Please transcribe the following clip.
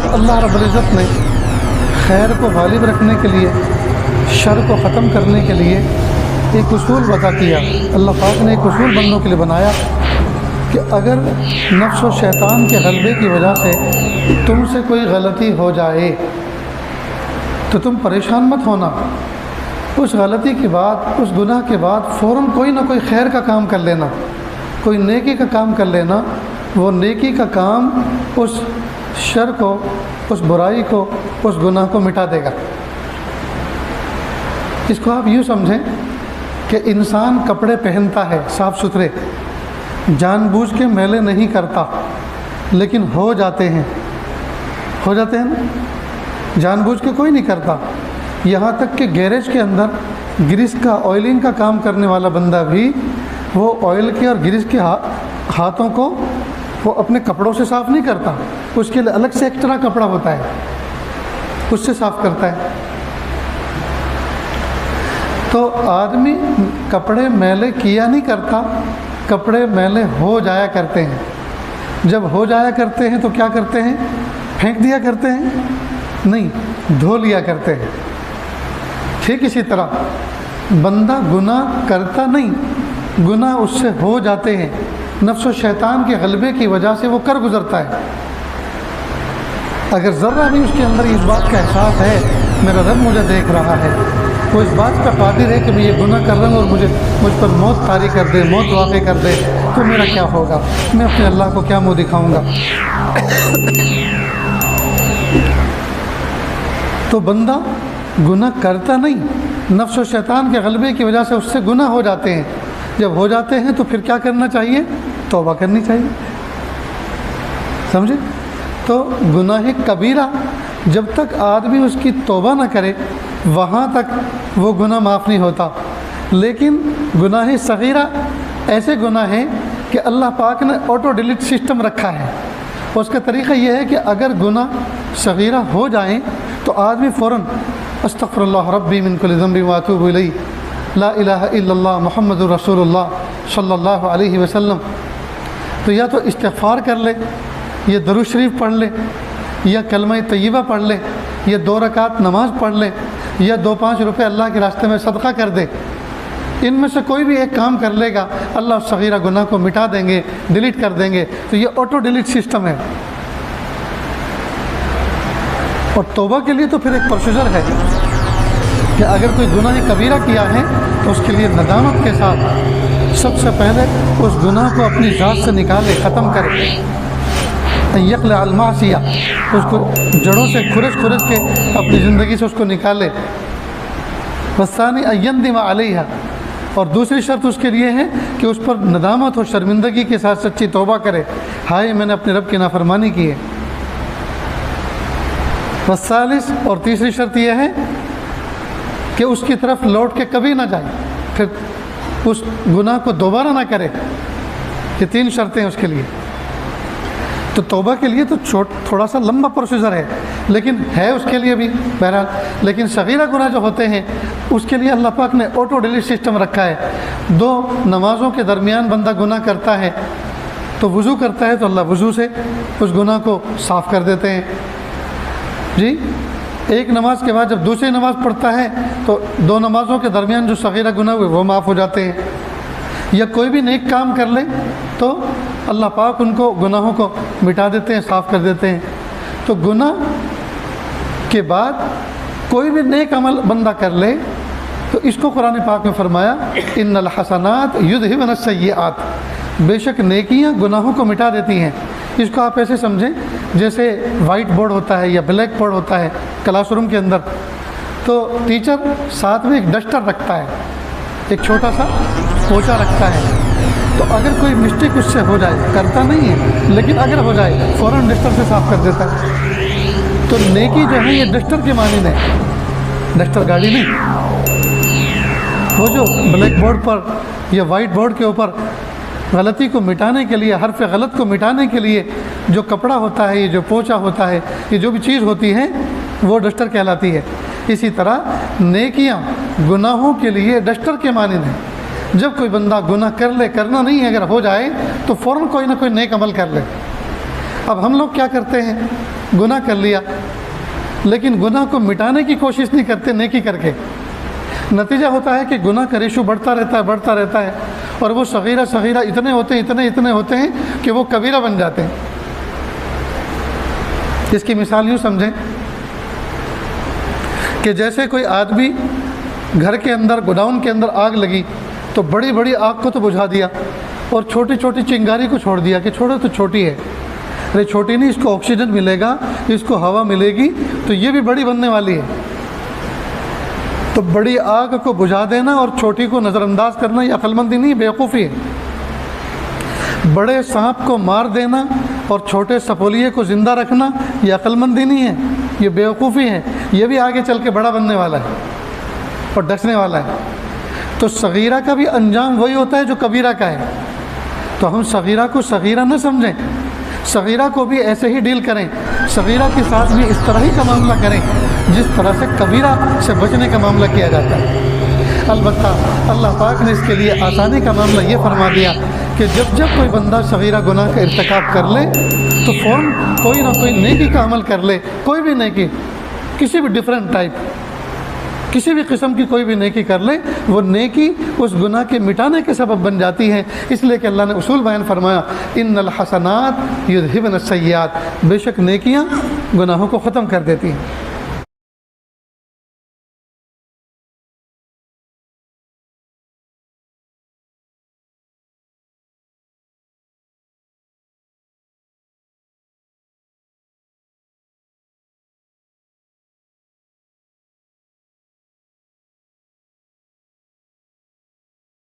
بعد اللہ رب العزت نے خیر کو غالب رکھنے کے لیے، شر کو ختم کرنے کے لیے ایک اصول وضع کیا۔ اللہ پاک نے ایک اصول بندوں کے لیے بنایا کہ اگر نفس و شیطان کے غلبے کی وجہ سے تم سے کوئی غلطی ہو جائے تو تم پریشان مت ہونا، اس غلطی کے بعد، اس گناہ کے بعد فوراً کوئی نہ کوئی خیر کا کام کر لینا، کوئی نیکی کا کام کر لینا۔ وہ نیکی کا کام اس شر کو، اس برائی کو، اس گناہ کو مٹا دے گا۔ اس کو آپ یوں سمجھیں کہ انسان کپڑے پہنتا ہے صاف ستھرے، جان بوجھ کے میلے نہیں کرتا، لیکن ہو جاتے ہیں نا، جان بوجھ کے کوئی نہیں کرتا۔ یہاں تک کہ گیریج کے اندر گریس کا، آئلنگ کا کام کرنے والا بندہ بھی وہ آئل کے اور گریس کے ہاتھوں کو وہ اپنے کپڑوں سے صاف نہیں کرتا، اس کے لیے الگ سے ایکسٹرا کپڑا ہوتا ہے، اس سے صاف کرتا ہے۔ تو آدمی کپڑے میلے کیا نہیں کرتا، کپڑے میلے ہو جایا کرتے ہیں۔ جب ہو جایا کرتے ہیں تو کیا کرتے ہیں؟ پھینک دیا کرتے ہیں؟ نہیں، دھو لیا کرتے ہیں۔ ٹھیک اسی طرح بندہ گناہ کرتا نہیں، گناہ اس سے ہو جاتے ہیں، نفس و شیطان کے غلبے کی وجہ سے وہ کر گزرتا ہے۔ اگر ذرہ بھی اس کے اندر اس بات کا احساس ہے میرا رب مجھے دیکھ رہا ہے، وہ اس بات پہ قادر ہے کہ میں یہ گناہ کر رہا ہوں اور مجھ پر موت طاری کر دے، موت واقع کر دے، تو میرا کیا ہوگا؟ میں اپنے اللہ کو کیا منہ دکھاؤں گا؟ تو بندہ گناہ کرتا نہیں، نفس و شیطان کے غلبے کی وجہ سے اس سے گناہ ہو جاتے ہیں۔ جب ہو جاتے ہیں تو پھر کیا کرنا چاہیے؟ توبہ کرنی چاہیے، سمجھے؟ تو گناہ کبیرہ جب تک آدمی اس کی توبہ نہ کرے وہاں تک وہ گناہ معاف نہیں ہوتا، لیکن گناہ صغیرہ ایسے گناہ ہیں کہ اللہ پاک نے آٹو ڈیلیٹ سسٹم رکھا ہے۔ اس کا طریقہ یہ ہے کہ اگر گناہ صغیرہ ہو جائیں تو آدمی فوراً استغفر اللہ ربی من کل ذنب واتوب الیہ، لا الہ الا اللہ محمد رسول اللہ صلی اللہ علیہ وسلم، تو یا تو استغفار کر لے، یا درود شریف پڑھ لے، یا کلمہ طیبہ پڑھ لے، یا 2 رکعت نماز پڑھ لے، یا 2-5 روپے اللہ کے راستے میں صدقہ کر دے۔ ان میں سے کوئی بھی ایک کام کر لے گا، اللہ اس صغیرہ گناہ کو مٹا دیں گے، ڈیلیٹ کر دیں گے۔ تو یہ آٹو ڈیلیٹ سسٹم ہے۔ اور توبہ کے لیے تو پھر ایک پروسیجر ہے کہ اگر کوئی گناہ کبیرہ کیا ہے تو اس کے لیے ندامت کے ساتھ سب سے پہلے اس گناہ کو اپنی ذات سے نکالے، ختم کرے، یقلع المعصیہ، اس کو جڑوں سے کھرچ کے اپنی زندگی سے اس کو نکالے۔ والثانی ان یندم علیہا، اور دوسری شرط اس کے لیے ہے کہ اس پر ندامت اور شرمندگی کے ساتھ سچی توبہ کرے، ہائے میں نے اپنے رب کی نافرمانی کی ہے۔ والثالث، اور تیسری شرط یہ ہے کہ اس کی طرف لوٹ کے کبھی نہ جائے، پھر اس گناہ کو دوبارہ نہ کرے۔ یہ 3 شرطیں اس کے لیے۔ تو توبہ کے لیے تو تھوڑا سا لمبا پروسیجر ہے، لیکن ہے اس کے لیے بھی بہرحال۔ لیکن صغیرہ گناہ جو ہوتے ہیں اس کے لیے اللہ پاک نے آٹو ڈیلیٹ سسٹم رکھا ہے۔ 2 نمازوں کے درمیان بندہ گناہ کرتا ہے تو وضو کرتا ہے تو اللہ وضو سے اس گناہ کو صاف کر دیتے ہیں جی۔ ایک نماز کے بعد جب دوسری نماز پڑھتا ہے تو 2 نمازوں کے درمیان جو صغیرہ گناہ ہوئے وہ معاف ہو جاتے ہیں۔ یا کوئی بھی نیک کام کر لے تو اللہ پاک ان کو گناہوں کو مٹا دیتے ہیں، صاف کر دیتے ہیں۔ تو گناہ کے بعد کوئی بھی نیک عمل بندہ کر لے تو اس کو قرآن پاک میں فرمایا ان الحسنات یذہبن السیئات، بے شک نیکیاں گناہوں کو مٹا دیتی ہیں۔ اس کو آپ ایسے سمجھیں جیسے وائٹ بورڈ ہوتا ہے یا بلیک بورڈ ہوتا ہے کلاس روم کے اندر، تو ٹیچر ساتھ میں ایک ڈسٹر رکھتا ہے، ایک چھوٹا سا پوچا رکھتا ہے، تو اگر کوئی مسٹیک اس سے ہو جائے، کرتا نہیں ہے لیکن اگر ہو جائے فوراً ڈسٹر سے صاف کر دیتا ہے۔ تو نیکی جو ہے یہ ڈسٹر کے معنی ہے، ڈسٹر گاڑی نہیں۔ وہ جو بلیک بورڈ پر یا وائٹ بورڈ کے اوپر غلطی کو مٹانے کے لیے، حرف غلط کو مٹانے کے لیے جو کپڑا ہوتا ہے، یہ جو پوچا ہوتا ہے، یہ جو بھی چیز ہوتی ہے وہ ڈسٹر کہلاتی ہے۔ اسی طرح نیکیاں گناہوں کے لیے ڈسٹر کے معنی ہیں۔ جب کوئی بندہ گناہ کر لے، کرنا نہیں ہے، اگر ہو جائے تو فوراً کوئی نہ کوئی نیک عمل کر لے۔ اب ہم لوگ کیا کرتے ہیں گناہ کر لیا لیکن گناہ کو مٹانے کی کوشش نہیں کرتے نیکی کر کے، نتیجہ ہوتا ہے کہ گناہ کا ریشو بڑھتا رہتا ہے اور وہ صغیرہ اتنے ہوتے ہیں کہ وہ کبیرہ بن جاتے ہیں۔ اس کی مثال یوں سمجھیں کہ جیسے کوئی آدمی گھر کے اندر گوڈاؤن کے اندر آگ لگی تو بڑی بڑی آگ کو تو بجھا دیا اور چھوٹی چھوٹی چنگاری کو چھوڑ دیا کہ چھوڑو تو چھوٹی ہے، ارے چھوٹی نہیں، اس کو آکسیجن ملے گا، اس کو ہوا ملے گی تو یہ بھی بڑی بننے والی ہے۔ تو بڑی آگ کو بجھا دینا اور چھوٹی کو نظر انداز کرنا یہ عقل مندی نہیں، بیوقوفی ہے۔ بڑے سانپ کو مار دینا اور چھوٹے سپولیے کو زندہ رکھنا یہ عقل مندی نہیں ہے، یہ بیوقوفی ہے، یہ بھی آگے چل کے بڑا بننے والا ہے اور ڈسنے والا ہے۔ تو صغیرہ کا بھی انجام وہی ہوتا ہے جو کبیرہ کا ہے، تو ہم صغیرہ کو صغیرہ نہ سمجھیں، صغیرہ کو بھی ایسے ہی ڈیل کریں، صغیرہ کے ساتھ بھی اس طرح ہی کا معاملہ کریں جس طرح سے کبیرہ سے بچنے کا معاملہ کیا جاتا ہے۔ البتہ اللہ پاک نے اس کے لیے آسانی کا معاملہ یہ فرما دیا کہ جب کوئی بندہ صغیرہ گناہ کا ارتکاب کر لے تو فوراً کوئی نہ کوئی نیکی کا عمل کر لے، کوئی بھی نیکی، کسی بھی ڈیفرنٹ ٹائپ، کسی بھی قسم کی کوئی بھی نیکی کر لے، وہ نیکی اس گناہ کے مٹانے کے سبب بن جاتی ہے۔ اس لیے کہ اللہ نے اصول بیان فرمایا ان الحسنات یذہبن السیئات، بے شک نیکیاں گناہوں کو ختم کر دیتی ہیں۔